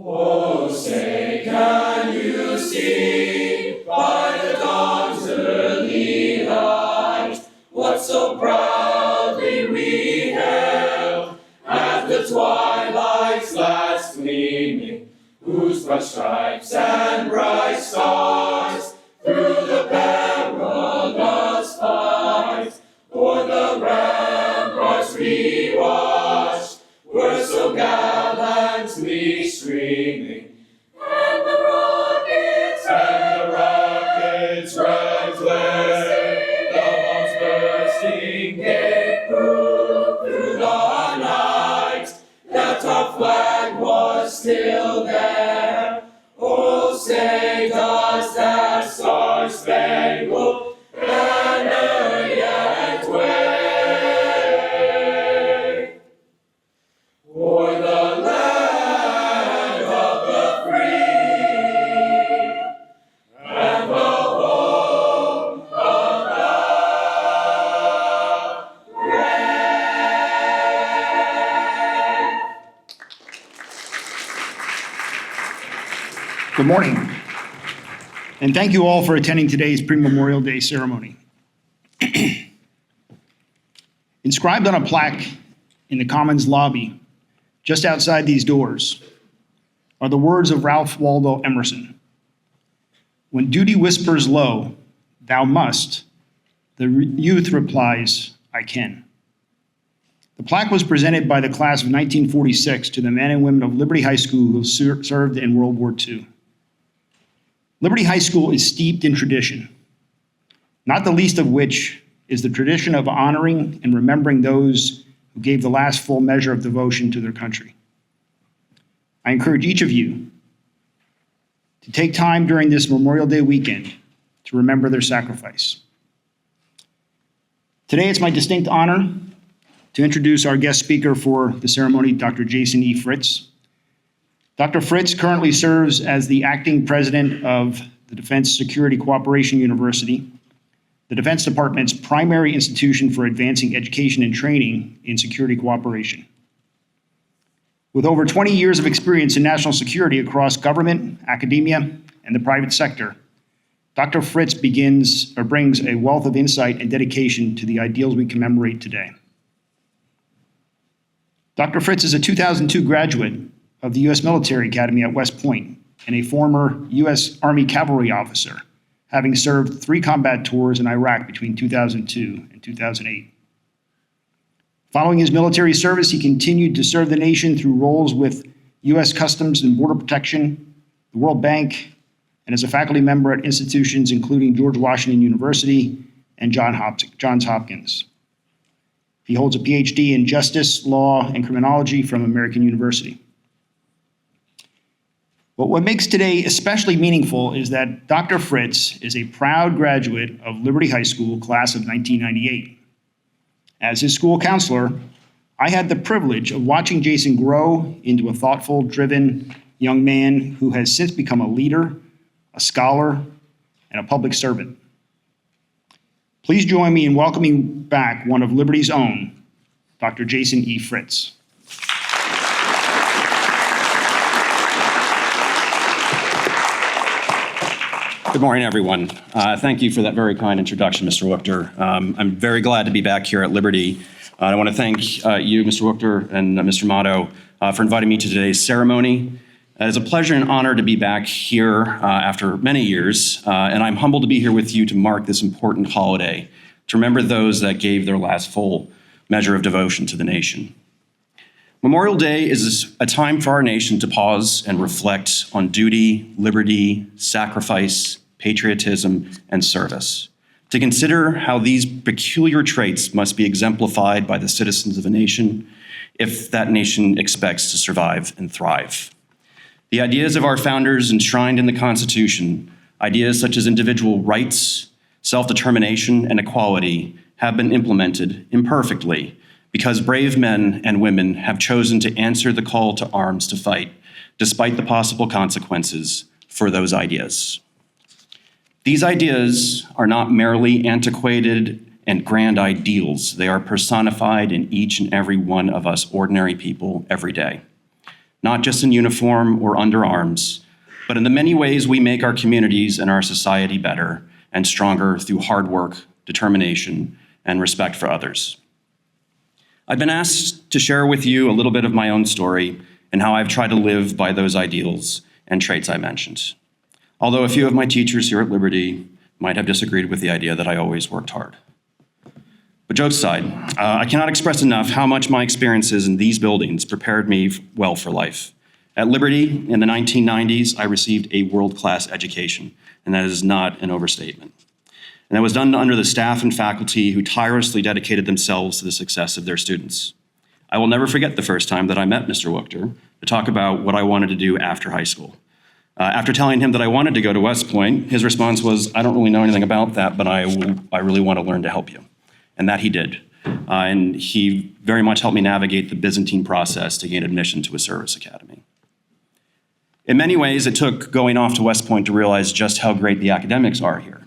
Oh, say, can you see by the dawn's early light what so proudly we hailed at the twilight's last gleaming, whose broad stripes and bright stars through the perilous fight o'er the ramparts we watched were so gallantly streaming, and the rockets red glare, the bombs bursting gave proof through the night that our flag was still there. Oh, say does that Star-Spangled Banner yet wave o'er the land of the free and the home of the brave? Good morning, and thank you all for attending today's pre-Memorial Day ceremony. Inscribed on a plaque in the Commons lobby, just outside these doors, are the words of Ralph Waldo Emerson. When duty whispers low, thou must, the youth replies, I can. The plaque was presented by the class of 1946 to the men and women of Liberty High School who served in World War II. Liberty High School is steeped in tradition, not the least of which is the tradition of honoring and remembering those who gave the last full measure of devotion to their country. I encourage each of you to take time during this Memorial Day weekend to remember their sacrifice. Today, it's my distinct honor to introduce our guest speaker for the ceremony, Dr. Jason E. Fritz. Dr. Fritz currently serves as the acting president of the Defense Security Cooperation University, the Defense Department's primary institution for advancing education and training in security cooperation. With over 20 years of experience in national security across government, academia, and the private sector, Dr. Fritz brings a wealth of insight and dedication to the ideals we commemorate today. Dr. Fritz is a 2002 graduate of the U.S. Military Academy at West Point and a former U.S. Army cavalry officer, having served 3 combat tours in Iraq between 2002 and 2008. Following his military service, he continued to serve the nation through roles with U.S. Customs and Border Protection, the World Bank, and as a faculty member at institutions including George Washington University and Johns Hopkins. He holds a PhD in Justice, Law, and Criminology from American University. But what makes today especially meaningful is that Dr. Fritz is a proud graduate of Liberty High School, class of 1998. As his school counselor, I had the privilege of watching Jason grow into a thoughtful, driven young man who has since become a leader, a scholar, and a public servant. Please join me in welcoming back one of Liberty's own, Dr. Jason E. Fritz. Good morning, everyone. Thank you for that very kind introduction, Mr. Wuchter. I'm very glad to be back here at Liberty. I want to thank you, Mr. Wuchter, and Mr. Motto for inviting me to today's ceremony. It is a pleasure and honor to be back here after many years, and I'm humbled to be here with you to mark this important holiday, to remember those that gave their last full measure of devotion to the nation. Memorial Day is a time for our nation to pause and reflect on duty, liberty, sacrifice, patriotism, and service, to consider how these peculiar traits must be exemplified by the citizens of a nation if that nation expects to survive and thrive. The ideas of our founders enshrined in the Constitution, ideas such as individual rights, self-determination, and equality, have been implemented imperfectly because brave men and women have chosen to answer the call to arms to fight, despite the possible consequences for those ideas. These ideas are not merely antiquated and grand ideals. They are personified in each and every one of us ordinary people every day. not just in uniform or under arms, but in the many ways we make our communities and our society better and stronger through hard work, determination, and respect for others. I've been asked to share with you a little bit of my own story and how I've tried to live by those ideals and traits I mentioned. Although a few of my teachers here at Liberty might have disagreed with the idea that I always worked hard. But jokes aside, I cannot express enough how much my experiences in these buildings prepared me well for life. At Liberty, in the 1990s, I received a world-class education, and that is not an overstatement. And that was done under the staff and faculty who tirelessly dedicated themselves to the success of their students. I will never forget the first time that I met Mr. Wuchter to talk about what I wanted to do after high school. After telling him that I wanted to go to West Point, his response was, "I don't really know anything about that, but I really want to learn to help you." And that he did. And he very much helped me navigate the Byzantine process to gain admission to a service academy. In many ways, it took going off to West Point to realize just how great the academics are here.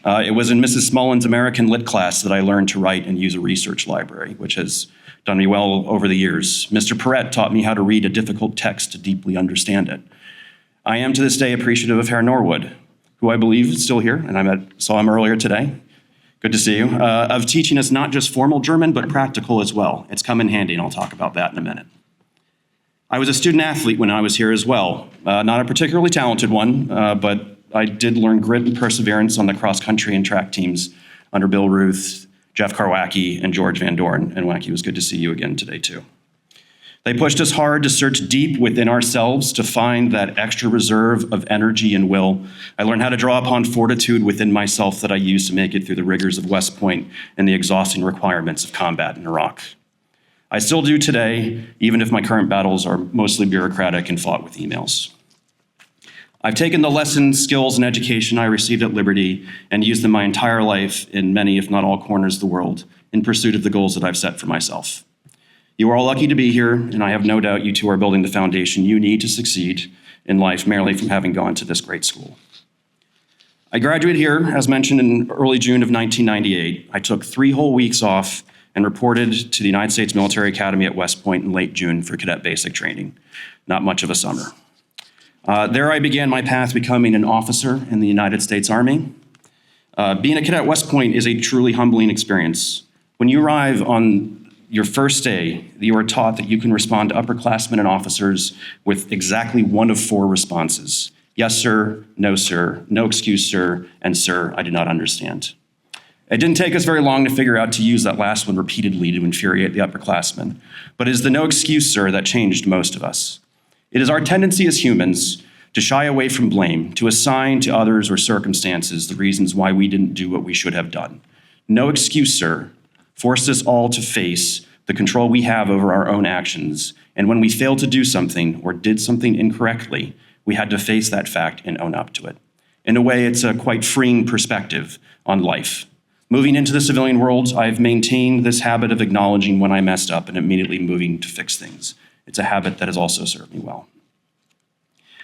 It was in Mrs. Smullen's American Lit class that I learned to write and use a research library, which has done me well over the years. Mr. Perrett taught me how to read a difficult text to deeply understand it. I am to this day appreciative of Herr Norwood, who I believe is still here, and I saw him earlier today. Good to see you, of teaching us not just formal German, but practical as well. It's come in handy, and I'll talk about that in a minute. I was a student athlete when I was here as well. Not a particularly talented one, but I did learn grit and perseverance on the cross-country and track teams under Bill Ruth, Jeff Karwacki, and George Van Dorn. And Wacky, it was good to see you again today, too. They pushed us hard to search deep within ourselves to find that extra reserve of energy and will. I learned how to draw upon fortitude within myself that I used to make it through the rigors of West Point and the exhausting requirements of combat in Iraq. I still do today, even if my current battles are mostly bureaucratic and fought with emails. I've taken the lessons, skills, and education I received at Liberty and used them my entire life in many, if not all, corners of the world in pursuit of the goals that I've set for myself. You are all lucky to be here, and I have no doubt you two are building the foundation you need to succeed in life merely from having gone to this great school. I graduated here, as mentioned, in early June of 1998. I took 3 whole weeks off and reported to the United States Military Academy at West Point in late June for cadet basic training. Not much of a summer. There I began my path becoming an officer in the United States Army. Being a cadet at West Point is a truly humbling experience. When you arrive on your first day, you are taught that you can respond to upperclassmen and officers with exactly one of 4 responses. Yes, sir, no, excuse, sir, and sir, I do not understand. It didn't take us very long to figure out to use that last one repeatedly to infuriate the upperclassmen, but it is the no excuse, sir, that changed most of us. It is our tendency as humans to shy away from blame, to assign to others or circumstances the reasons why we didn't do what we should have done. No excuse, sir, forced us all to face the control we have over our own actions, and when we failed to do something or did something incorrectly, we had to face that fact and own up to it. In a way, it's a quite freeing perspective on life. Moving into the civilian world, I've maintained this habit of acknowledging when I messed up and immediately moving to fix things. It's a habit that has also served me well.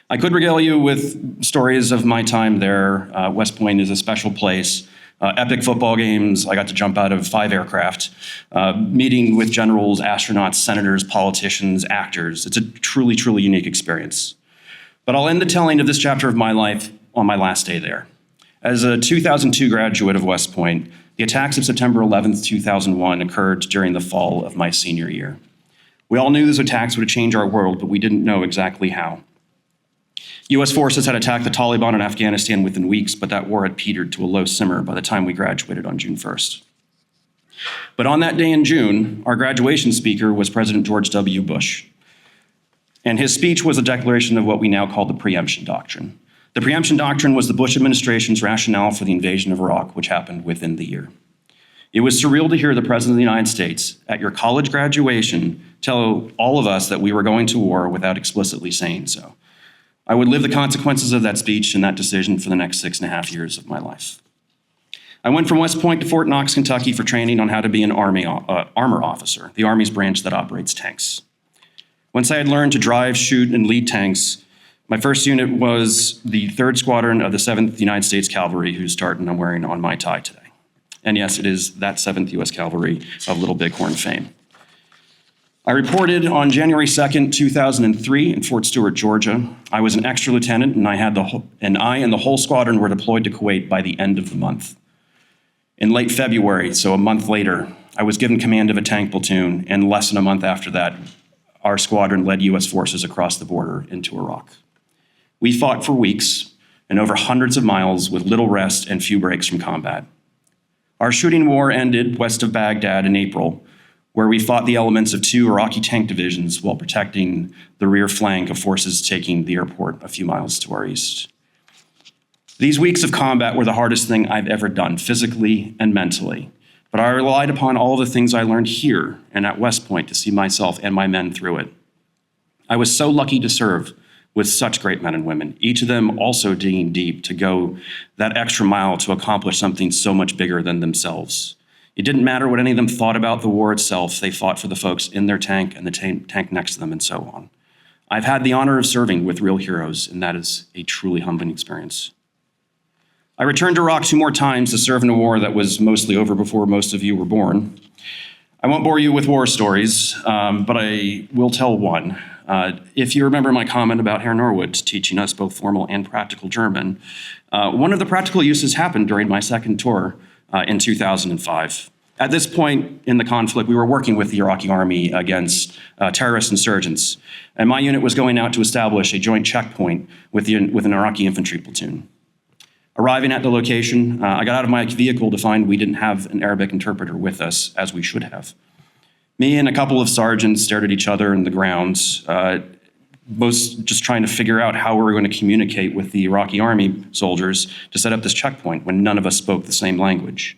I could regale you with stories of my time there. West Point is a special place. Epic football games. I got to jump out of 5 aircraft, meeting with generals, astronauts, senators, politicians, actors. It's a truly, truly unique experience. But I'll end the telling of this chapter of my life on my last day there. As a 2002 graduate of West Point, the attacks of September 11th, 2001 occurred during the fall of my senior year. We all knew those attacks would change our world, but we didn't know exactly how. U.S. forces had attacked the Taliban in Afghanistan within weeks, but that war had petered to a low simmer by the time we graduated on June 1st. But on that day in June, our graduation speaker was President George W. Bush. And his speech was a declaration of what we now call the preemption doctrine. The preemption doctrine was the Bush administration's rationale for the invasion of Iraq, which happened within the year. It was surreal to hear the President of the United States at your college graduation tell all of us that we were going to war without explicitly saying so. I would live the consequences of that speech and that decision for the next 6.5 years of my life. I went from West Point to Fort Knox, Kentucky for training on how to be an armor officer, the Army's branch that operates tanks. Once I had learned to drive, shoot, and lead tanks, my first unit was the 3rd Squadron of the 7th United States Cavalry, whose tartan I'm wearing on my tie today. And yes, it is that 7th U.S. Cavalry of Little Bighorn fame. I reported on January 2nd, 2003 in Fort Stewart, Georgia. I was an extra lieutenant, and I and the whole squadron were deployed to Kuwait by the end of the month. In late February, so a month later, I was given command of a tank platoon, and less than a month after that, our squadron led U.S. forces across the border into Iraq. We fought for weeks and over hundreds of miles with little rest and few breaks from combat. Our shooting war ended west of Baghdad in April, where we fought the elements of 2 Iraqi tank divisions while protecting the rear flank of forces taking the airport a few miles to our east. These weeks of combat were the hardest thing I've ever done, physically and mentally, but I relied upon all the things I learned here and at West Point to see myself and my men through it. I was so lucky to serve with such great men and women, each of them also digging deep to go that extra mile to accomplish something so much bigger than themselves. It didn't matter what any of them thought about the war itself. They fought for the folks in their tank and the tank next to them and so on. I've had the honor of serving with real heroes, and that is a truly humbling experience. I returned to Iraq 2 more times to serve in a war that was mostly over before most of you were born. I won't bore you with war stories, but I will tell one. If you remember my comment about Herr Norwood teaching us both formal and practical German, one of the practical uses happened during my second tour in 2005. At this point in the conflict, we were working with the Iraqi army against terrorist insurgents, and my unit was going out to establish a joint checkpoint with an Iraqi infantry platoon. Arriving at the location, I got out of my vehicle to find we didn't have an Arabic interpreter with us, as we should have. Me and a couple of sergeants stared at each other in the grounds, most just trying to figure out how we were going to communicate with the Iraqi army soldiers to set up this checkpoint when none of us spoke the same language.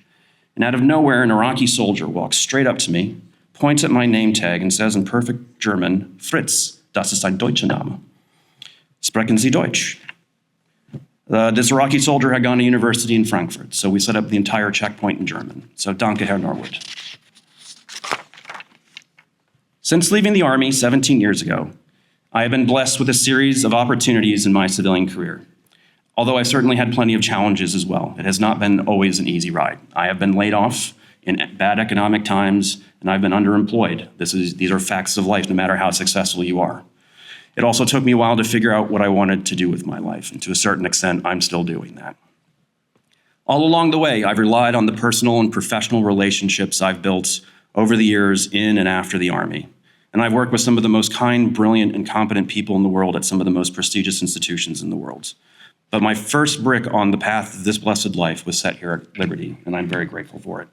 And out of nowhere, an Iraqi soldier walks straight up to me, points at my name tag, and says in perfect German, "Fritz, das ist ein deutscher Name. Sprechen Sie Deutsch?" This Iraqi soldier had gone to university in Frankfurt, so we set up the entire checkpoint in German. So danke, Herr Norwood. Since leaving the Army 17 years ago, I have been blessed with a series of opportunities in my civilian career. Although I've certainly had plenty of challenges as well, it has not been always an easy ride. I have been laid off in bad economic times, and I've been underemployed. These are facts of life, no matter how successful you are. It also took me a while to figure out what I wanted to do with my life, and to a certain extent, I'm still doing that. All along the way, I've relied on the personal and professional relationships I've built over the years in and after the Army. And I've worked with some of the most kind, brilliant, and competent people in the world at some of the most prestigious institutions in the world. But my first brick on the path of this blessed life was set here at Liberty, and I'm very grateful for it.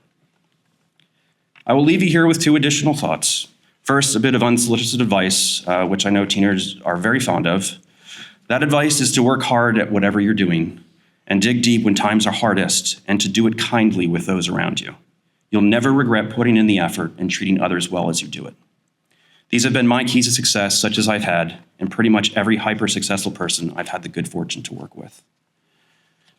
I will leave you here with 2 additional thoughts. First, a bit of unsolicited advice, which I know teenagers are very fond of. That advice is to work hard at whatever you're doing and dig deep when times are hardest, and to do it kindly with those around you. You'll never regret putting in the effort and treating others well as you do it. These have been my keys to success, such as I've had, and pretty much every hyper-successful person I've had the good fortune to work with.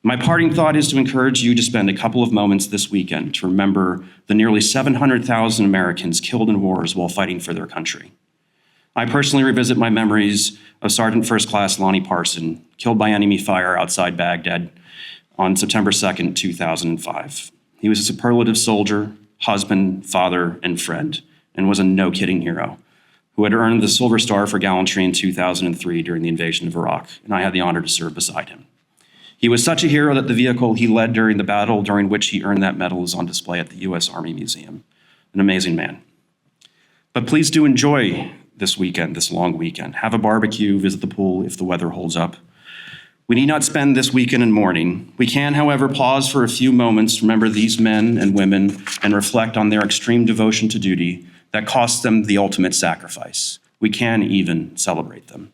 My parting thought is to encourage you to spend a couple of moments this weekend to remember the nearly 700,000 Americans killed in wars while fighting for their country. I personally revisit my memories of Sergeant First Class Lonnie Parson, killed by enemy fire outside Baghdad on September 2nd, 2005. He was a superlative soldier, husband, father, and friend, and was a no-kidding hero who had earned the Silver Star for gallantry in 2003 during the invasion of Iraq, and I had the honor to serve beside him. He was such a hero that the vehicle he led during the battle during which he earned that medal is on display at the U.S. Army Museum. An amazing man. But please do enjoy this weekend, this long weekend. Have a barbecue, visit the pool if the weather holds up. We need not spend this weekend in mourning. We can, however, pause for a few moments to remember these men and women and reflect on their extreme devotion to duty that cost them the ultimate sacrifice. We can even celebrate them.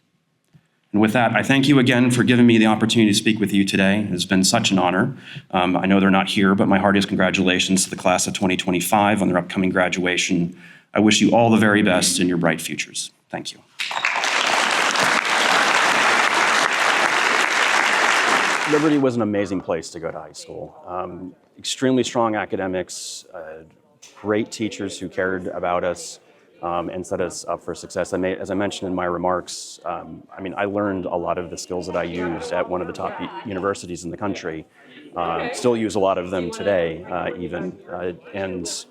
And with that, I thank you again for giving me the opportunity to speak with you today. It has been such an honor. I know they're not here, but my heartiest congratulations to the class of 2025 on their upcoming graduation. I wish you all the very best in your bright futures. Thank you. Liberty was an amazing place to go to high school. Extremely strong academics, great teachers who cared about us and set us up for success. As I mentioned in my remarks, I learned a lot of the skills that I used at one of the top universities in the country. Still use a lot of them today, and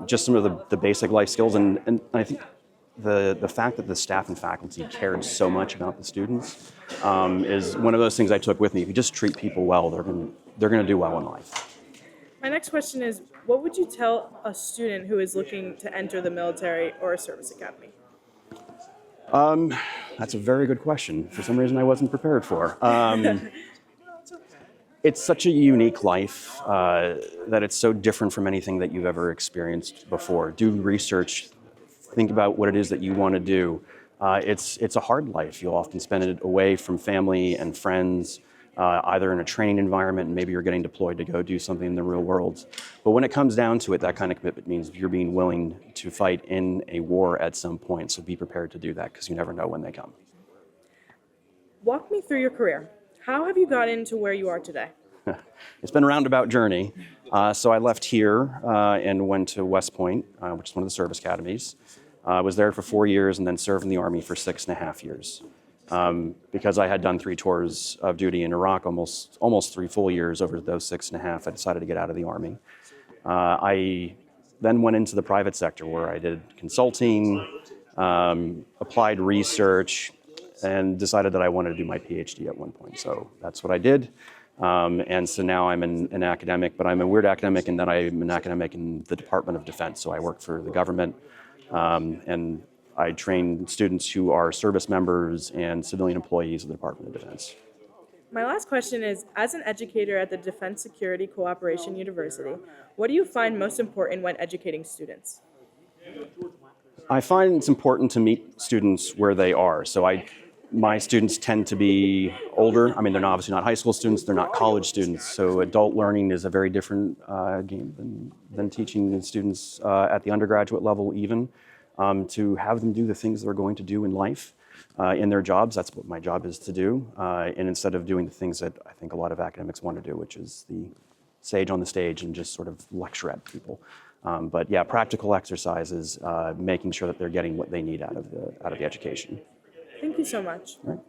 just some of the basic life skills. And I think the fact that the staff and faculty cared so much about the students is one of those things I took with me. If you just treat people well, they're going to do well in life. My next question is, what would you tell a student who is looking to enter the military or a service academy? That's a very good question. For some reason, I wasn't prepared for. It's such a unique life that it's so different from anything that you've ever experienced before. Do research, think about what it is that you want to do. It's a hard life. You'll often spend it away from family and friends, either in a training environment, and maybe you're getting deployed to go do something in the real world. But when it comes down to it, that kind of commitment means you're being willing to fight in a war at some point. So be prepared to do that, because you never know when they come. Walk me through your career. How have you gotten to where you are today? It's been a roundabout journey. So I left here and went to West Point, which is one of the service academies. I was there for 4 years and then served in the Army for 6.5 years. Because I had done 3 tours of duty in Iraq, almost 3 full years over those 6.5, I decided to get out of the Army. I then went into the private sector, where I did consulting, applied research, and decided that I wanted to do my PhD at one point. So that's what I did. And so now I'm an academic, but I'm a weird academic in that I'm an academic in the Department of Defense. So I work for the government, and I train students who are service members and civilian employees of the Department of Defense. My last question is, as an educator at the Defense Security Cooperation University, what do you find most important when educating students? I find it's important to meet students where they are. So my students tend to be older. I mean, they're obviously not high school students, they're not college students. So adult learning is a very different game than teaching the students at the undergraduate level even. To have them do the things they're going to do in life, in their jobs. That's what my job is to do. And instead of doing the things that I think a lot of academics want to do, which is the sage on the stage and just sort of lecture at people. But yeah, practical exercises, making sure that they're getting what they need out of the education. Thank you so much. All right.